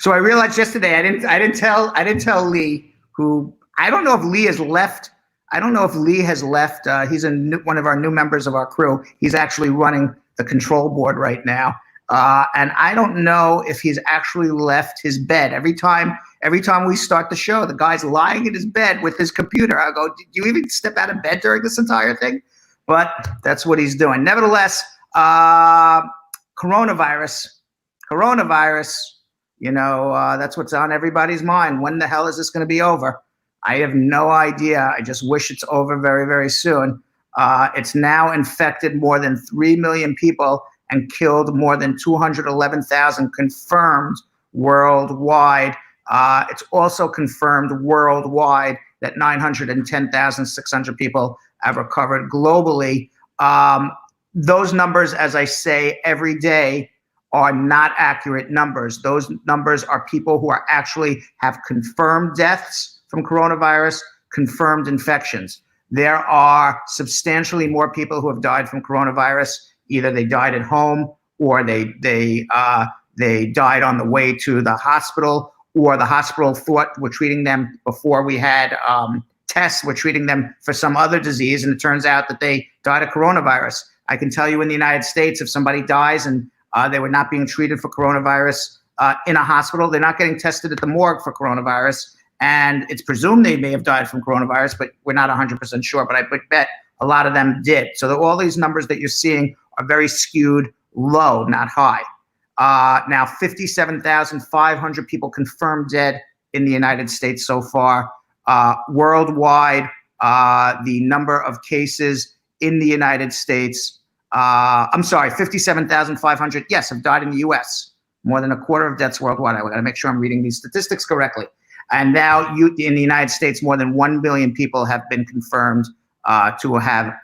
So I realized yesterday I didn't tell Lee, who I don't know if Lee has left. I don't know if Lee has left. He's one of our new members of our crew. He's actually running the control board right now. And I don't know if he's actually left his bed. Every time we start the show, the guy's lying in his bed with his computer. I go, did you even step out of bed during this entire thing? But that's what he's doing. Nevertheless, coronavirus, that's what's on everybody's mind. When the hell is this going to be over? I have no idea. I just wish it's over very, very soon. It's now infected more than 3 million people and killed more than 211,000 confirmed worldwide. It's also confirmed worldwide that 910,600 people have recovered globally. Those numbers, as I say every day, are not accurate numbers. Those numbers are people who actually have confirmed deaths from coronavirus, confirmed infections. There are substantially more people who have died from coronavirus. Either they died at home, or they died on the way to the hospital, or the hospital thought we're treating them before we had tests. We're treating them for some other disease, and it turns out that they died of coronavirus. I can tell you in the United States, if somebody dies and they were not being treated for coronavirus in a hospital, they're not getting tested at the morgue for coronavirus. And it's presumed they may have died from coronavirus, but we're not 100% sure. But I would bet a lot of them did. So all these numbers that you're seeing are very skewed low, not high. Now, 57,500 people confirmed dead in the United States so far. Worldwide, the number of cases in the United States, 57,500, yes, have died in the U.S. More than a quarter of deaths worldwide. I got to make sure I'm reading these statistics correctly. And now in the United States, more than 1 billion people have been confirmed to have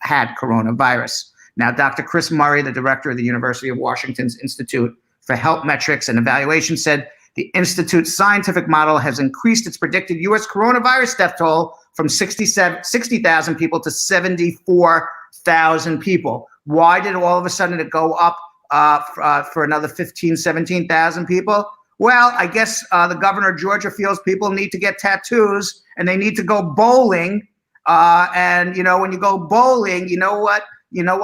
had coronavirus. Now, Dr. Chris Murray, the director of the University of Washington's Institute for Health Metrics and Evaluation, said the Institute's scientific model has increased its predicted U.S. coronavirus death toll from 60,000 people to 74,000 people. Why did all of a sudden it go up for another 15, 17,000 people? Well, I guess the governor of Georgia feels people need to get tattoos and they need to go bowling. And when you go bowling, you know what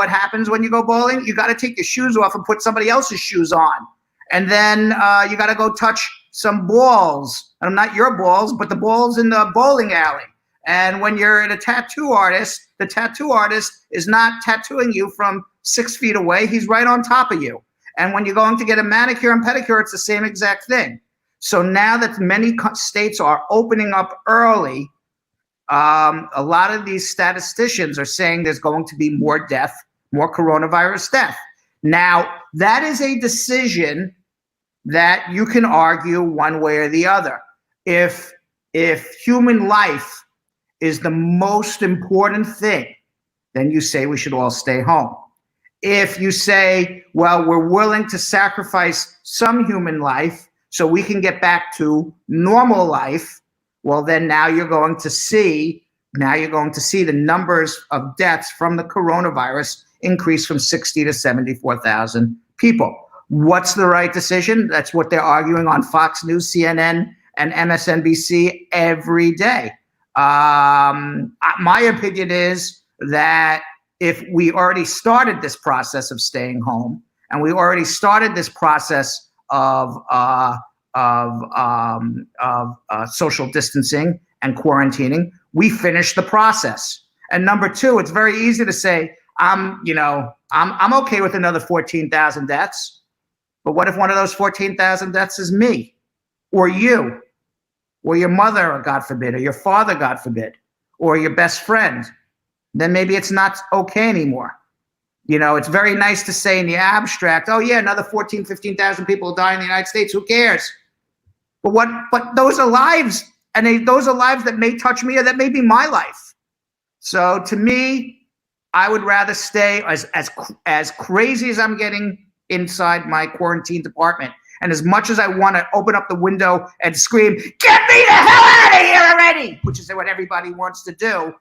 happens when you go bowling? You got to take your shoes off and put somebody else's shoes on. And then you got to go touch some balls. And not your balls, but the balls in the bowling alley. And when you're at a tattoo artist, the tattoo artist is not tattooing you from 6 feet away. He's right on top of you. And when you're going to get a manicure and pedicure, it's the same exact thing. So now that many states are opening up early, a lot of these statisticians are saying there's going to be more coronavirus death. Now, that is a decision that you can argue one way or the other. If human life is the most important thing, then you say we should all stay home. If you say, well, we're willing to sacrifice some human life so we can get back to normal life, well, then now you're going to see the numbers of deaths from the coronavirus increase from 60 to 74,000 people. What's the right decision? That's what they're arguing on Fox News, CNN, and MSNBC every day. My opinion is that if we already started this process of staying home, and we already started this process of social distancing and quarantining, we finished the process. And number two, it's very easy to say, I'm okay with another 14,000 deaths. But what if one of those 14,000 deaths is me, or you, or your mother, or God forbid, or your father, God forbid, or your best friend? Then maybe it's not okay anymore. It's very nice to say in the abstract, oh yeah, another 14, 15,000 people die in the United States. Who cares? But those are lives, and those are lives that may touch me, or that may be my life. So to me, I would rather stay as crazy as I'm getting inside my quarantine department. And as much as I want to open up the window and scream, get me the hell out of here already, which is what everybody wants to do,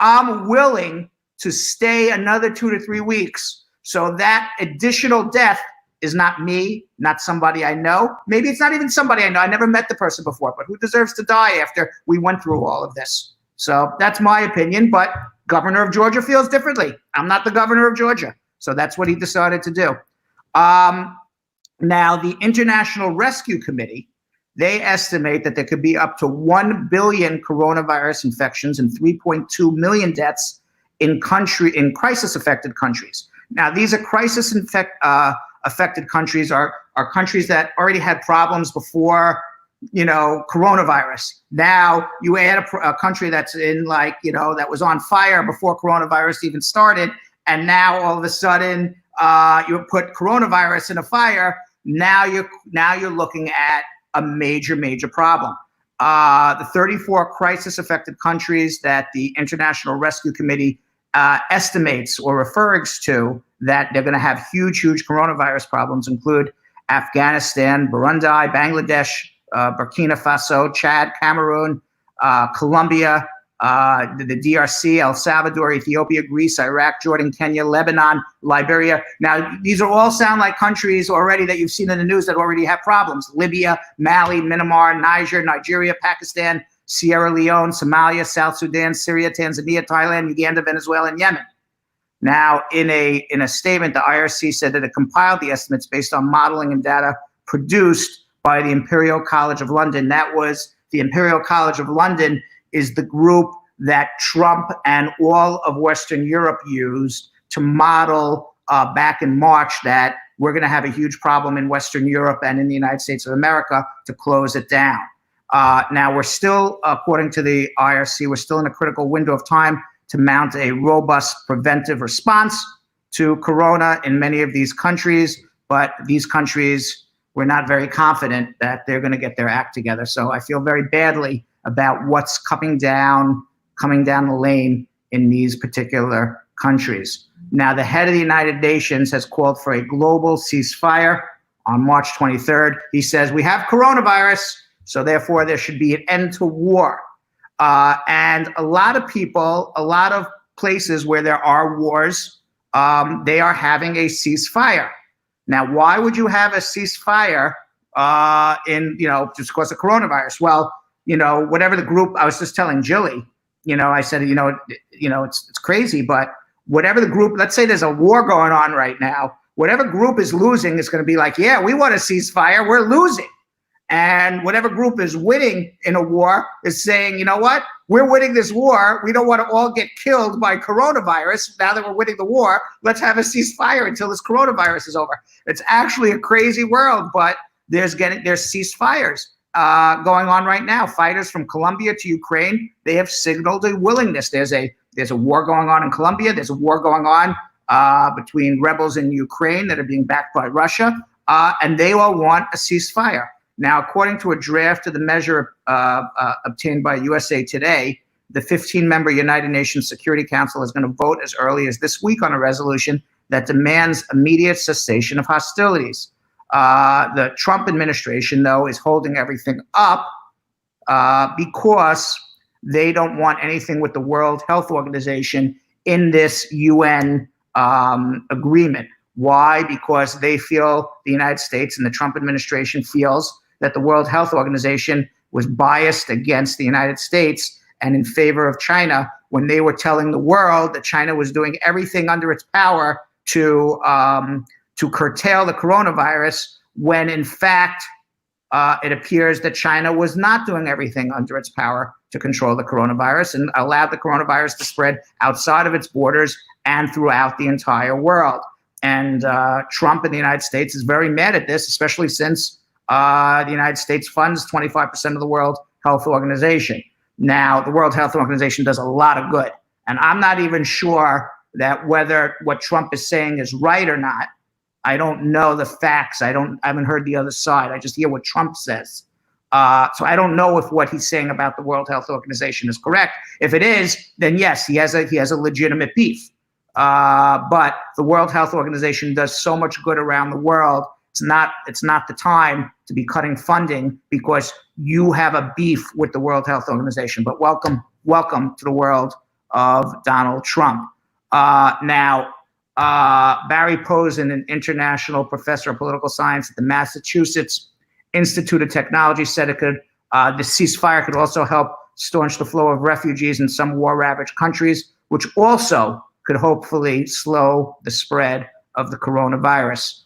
I'm willing to stay another 2 to 3 weeks so that additional death is not me, not somebody I know. Maybe it's not even somebody I know. I never met the person before, but who deserves to die after we went through all of this? So that's my opinion, but governor of Georgia feels differently. I'm not the governor of Georgia. So that's what he decided to do. Now, the International Rescue Committee, they estimate that there could be up to 1 billion coronavirus infections and 3.2 million deaths in crisis-affected countries. Now, these are affected countries are countries that already had problems before, coronavirus. Now you add a country that's in that was on fire before coronavirus even started, and now all of a sudden you put coronavirus in a fire. Now you're looking at a major problem. The 34 crisis-affected countries that the International Rescue Committee estimates or refers to that they're going to have huge coronavirus problems include Afghanistan, Burundi, Bangladesh, Burkina Faso, Chad, Cameroon, Colombia, the DRC, El Salvador, Ethiopia, Greece, Iraq, Jordan, Kenya, Lebanon, Liberia. Now, these are all sound like countries already that you've seen in the news that already have problems. Libya, Mali, Myanmar, Niger, Nigeria, Pakistan, Sierra Leone, Somalia, South Sudan, Syria, Tanzania, Thailand, Uganda, Venezuela, and Yemen. Now, in a statement, the IRC said that it compiled the estimates based on modeling and data produced by the Imperial College of London. That was the Imperial College of London is the group that Trump and all of Western Europe used to model back in March that we're going to have a huge problem in Western Europe and in the United States of America to close it down. Now, we're still, according to the IRC, we're still in a critical window of time to mount a robust preventive response to corona in many of these countries, but these countries, we're not very confident that they're going to get their act together. So I feel very badly about what's coming down the lane in these particular countries. Now, the head of the United Nations has called for a global ceasefire on March 23rd. He says, we have coronavirus, so therefore there should be an end to war. And a lot of people, a lot of places where there are wars, they are having a ceasefire. Now, why would you have a ceasefire just because of coronavirus? Well, whatever the group, I was just telling Jilly, I said, it's crazy, but whatever the group, let's say there's a war going on right now, whatever group is losing is going to be like, yeah, we want a ceasefire, we're losing. And whatever group is winning in a war is saying, you know what, we're winning this war. We don't want to all get killed by coronavirus. Now that we're winning the war, let's have a ceasefire until this coronavirus is over. It's actually a crazy world, but there's ceasefires going on right now. Fighters from Colombia to Ukraine, they have signaled a willingness. There's a war going on in Colombia. There's a war going on between rebels in Ukraine that are being backed by Russia, and they all want a ceasefire. Now, according to a draft of the measure obtained by USA Today, the 15-member United Nations Security Council is going to vote as early as this week on a resolution that demands immediate cessation of hostilities. The Trump administration, though, is holding everything up because they don't want anything with the World Health Organization in this UN agreement. Why? Because they feel, the United States and the Trump administration feels that the World Health Organization was biased against the United States and in favor of China when they were telling the world that China was doing everything under its power to curtail the coronavirus, when in fact it appears that China was not doing everything under its power to control the coronavirus and allowed the coronavirus to spread outside of its borders and throughout the entire world. And Trump in the United States is very mad at this, especially since the United States funds 25% of the World Health Organization. Now, the World Health Organization does a lot of good. And I'm not even sure that whether what Trump is saying is right or not. I don't know the facts. I haven't heard the other side. I just hear what Trump says. So I don't know if what he's saying about the World Health Organization is correct. If it is, then yes, he has a legitimate beef. But the World Health Organization does so much good around the world. It's not the time to be cutting funding because you have a beef with the World Health Organization. But welcome to the world of Donald Trump. Now, Barry Posen, an international professor of political science at the Massachusetts Institute of Technology, said the ceasefire could also help staunch the flow of refugees in some war-ravaged countries, which also could hopefully slow the spread of the coronavirus.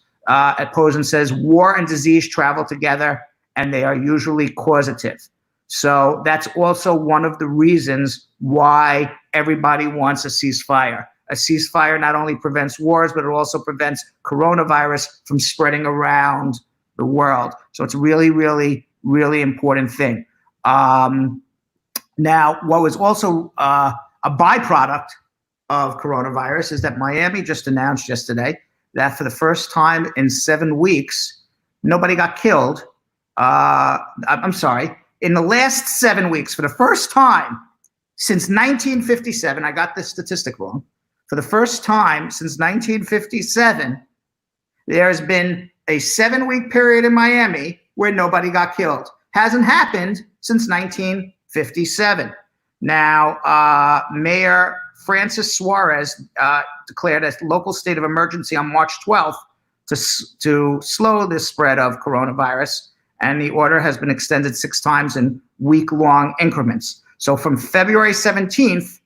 Posen says war and disease travel together, and they are usually causative. So that's also one of the reasons why everybody wants a ceasefire. A ceasefire not only prevents wars, but it also prevents coronavirus from spreading around the world. So it's really, really, really important thing. Now, what was also a byproduct of coronavirus is that Miami just announced yesterday that for the first time in 7 weeks, nobody got killed. I'm sorry. In the last 7 weeks, for the first time since 1957, I got this statistic wrong. For the first time since 1957, there has been a 7-week period in Miami where nobody got killed. Hasn't happened since 1957. Now, Mayor Francis Suarez declared a local state of emergency on March 12th to slow the spread of coronavirus, and the order has been extended 6 times in week-long increments. So from February 17th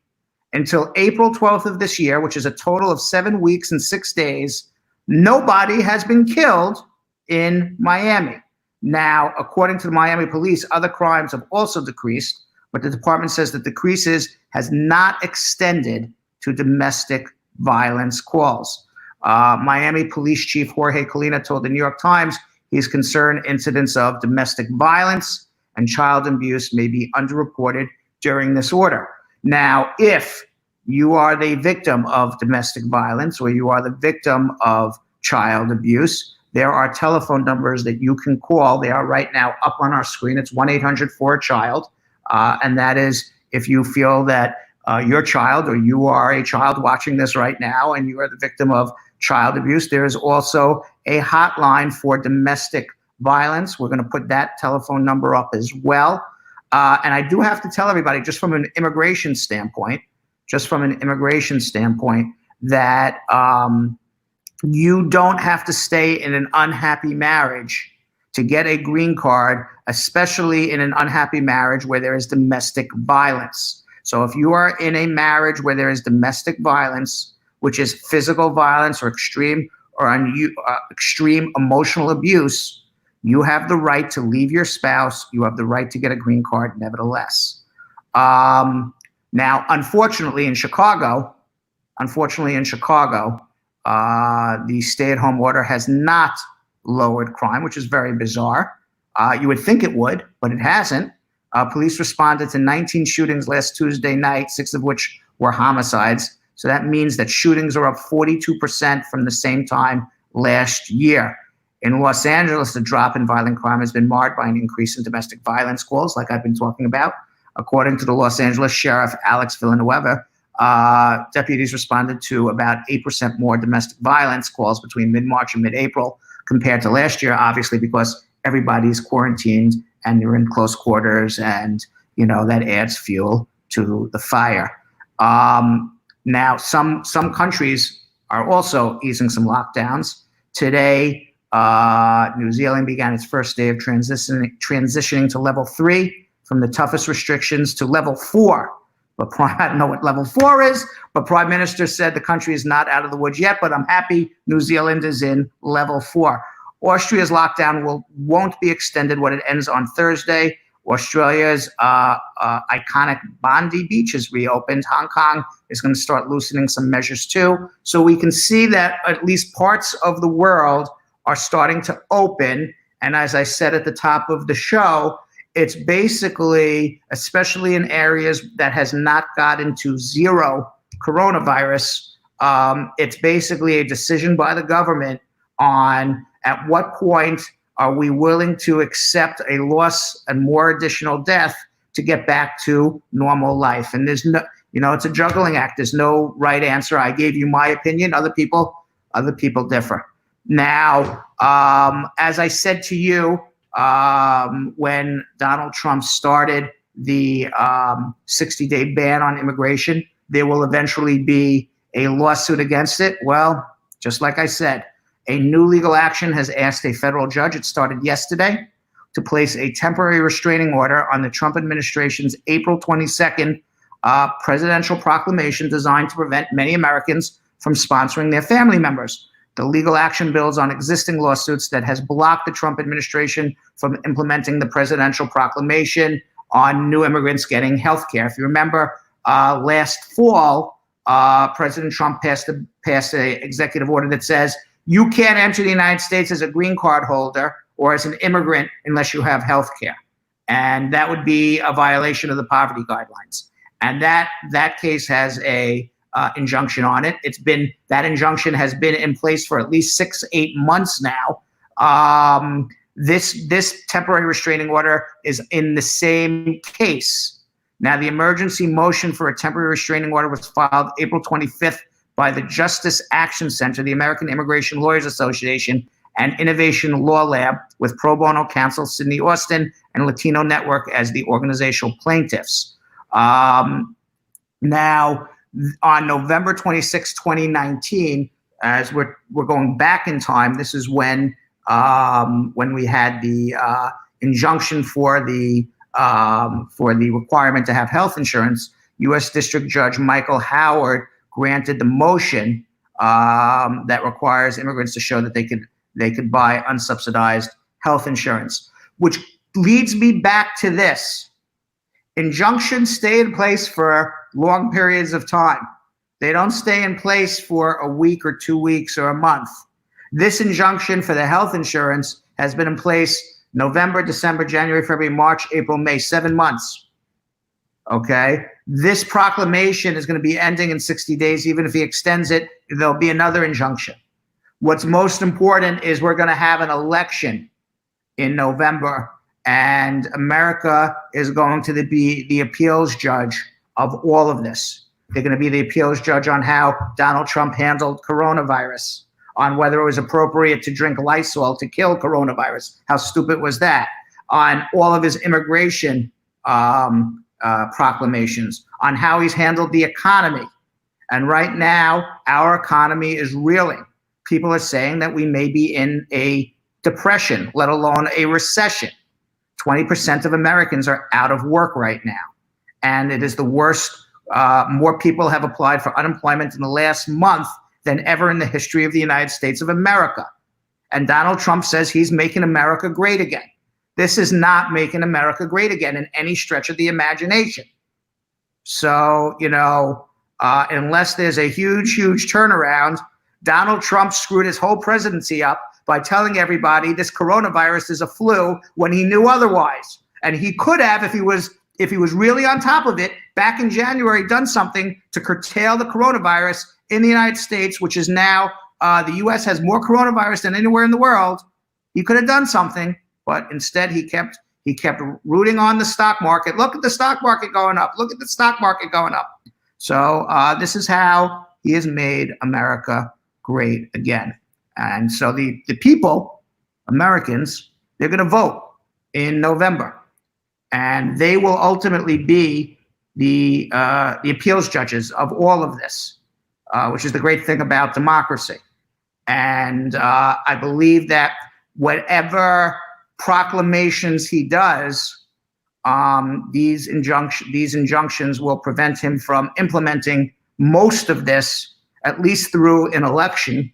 until April 12th of this year, which is a total of 7 weeks and 6 days, nobody has been killed in Miami. Now, according to the Miami police, other crimes have also decreased, but the department says that decreases has not extended to domestic violence calls. Miami Police Chief Jorge Colina told the New York Times he's concerned incidents of domestic violence and child abuse may be underreported during this order. Now, if you are the victim of domestic violence or you are the victim of child abuse, there are telephone numbers that you can call. They are right now up on our screen. It's 1-800-4-CHILD. And that is if you feel that your child or you are a child watching this right now and you are the victim of child abuse. There is also a hotline for domestic violence. We're going to put that telephone number up as well. And I do have to tell everybody, just from an immigration standpoint, that you don't have to stay in an unhappy marriage to get a green card, especially in an unhappy marriage where there is domestic violence. So if you are in a marriage where there is domestic violence, which is physical violence or extreme emotional abuse, you have the right to leave your spouse. You have the right to get a green card nevertheless. Now, unfortunately in Chicago, the stay-at-home order has not lowered crime, which is very bizarre. You would think it would, but it hasn't. Police responded to 19 shootings last Tuesday night, 6 of which were homicides. So that means that shootings are up 42% from the same time last year. In Los Angeles, the drop in violent crime has been marred by an increase in domestic violence calls, like I've been talking about. According to the Los Angeles Sheriff Alex Villanueva, deputies responded to about 8% more domestic violence calls between mid-March and mid-April compared to last year, obviously because everybody's quarantined and you're in close quarters, and that adds fuel to the fire. Now, some countries are also easing some lockdowns. Today, New Zealand began its first day of transitioning to level 3 from the toughest restrictions to level 4. But I don't know what level 4 is, but Prime Minister said the country is not out of the woods yet, but I'm happy New Zealand is in level 4. Austria's lockdown won't be extended when it ends on Thursday. Australia's iconic Bondi Beach is reopened. Hong Kong is going to start loosening some measures too. So we can see that at least parts of the world are starting to open. And as I said at the top of the show, it's basically, especially in areas that has not gotten to zero coronavirus, it's basically a decision by the government on at what point are we willing to accept a loss and more additional death to get back to normal life. And there's no, it's a juggling act. There's no right answer. I gave you my opinion. Other people differ. Now, as I said to you, when Donald Trump started the 60-day ban on immigration, there will eventually be a lawsuit against it? Well, just like I said, a new legal action has asked a federal judge, it started yesterday, to place a temporary restraining order on the Trump administration's April 22nd presidential proclamation designed to prevent many Americans from sponsoring their family members. The legal action builds on existing lawsuits that has blocked the Trump administration from implementing the presidential proclamation on new immigrants getting health care. If you remember, last fall, President Trump passed an executive order that says you can't enter the United States as a green card holder or as an immigrant unless you have health care. And that would be a violation of the poverty guidelines. And that case has a injunction on it. That injunction has been in place for at least 6-8 months now. This temporary restraining order is in the same case. Now, the emergency motion for a temporary restraining order was filed April 25th by the Justice Action Center, the American Immigration Lawyers Association, and Innovation Law Lab, with pro bono counsel Sidney Austin and Latino Network as the organizational plaintiffs. Now, on November 26, 2019, as we're going back in time, this is when we had the injunction for the requirement to have health insurance. U.S. District Judge Michael Howard granted the motion that requires immigrants to show that they could buy unsubsidized health insurance, which leads me back to this. Injunctions stay in place for long periods of time. They don't stay in place for a week or 2 weeks or a month. This injunction for the health insurance has been in place November, December, January, February, March, April, May, 7 months. Okay? This proclamation is going to be ending in 60 days. Even if he extends it, there'll be another injunction. What's most important is we're going to have an election in November, and America is going to be the appeals judge of all of this. They're going to be the appeals judge on how Donald Trump handled coronavirus, on whether it was appropriate to drink Lysol to kill coronavirus. How stupid was that? On all of his immigration proclamations, on how he's handled the economy. And right now, our economy is reeling. People are saying that we may be in a depression, let alone a recession. 20% of Americans are out of work right now. And it is the worst. More people have applied for unemployment in the last month than ever in the history of the United States of America. And Donald Trump says he's making America great again. This is not making America great again in any stretch of the imagination. So, unless there's a huge turnaround, Donald Trump screwed his whole presidency up by telling everybody this coronavirus is a flu when he knew otherwise. And he could have, if he was really on top of it, back in January, done something to curtail the coronavirus in the United States, which is now the U.S. has more coronavirus than anywhere in the world. He could have done something, but instead he kept rooting on the stock market. Look at the stock market going up. Look at the stock market going up. So this is how he has made America great again. And so the people, Americans, they're going to vote in November. And they will ultimately be the appeals judges of all of this, which is the great thing about democracy. And I believe that whatever proclamations he does, these injunctions will prevent him from implementing most of this, at least through an election.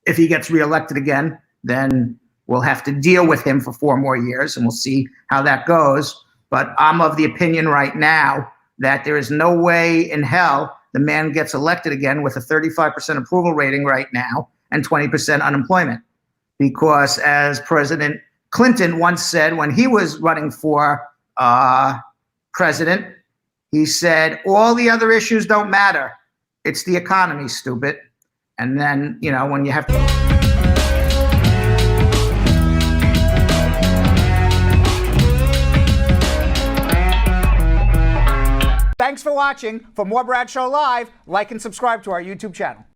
If he gets reelected again, then we'll have to deal with him for 4 more years, and we'll see how that goes. But I'm of the opinion right now that there is no way in hell the man gets elected again with a 35% approval rating right now and 20% unemployment. Because as President Clinton once said when he was running for president, he said, all the other issues don't matter. It's the economy, stupid. And then, when you have to... Thanks for watching. For more Brad Show Live, like and subscribe to our YouTube channel.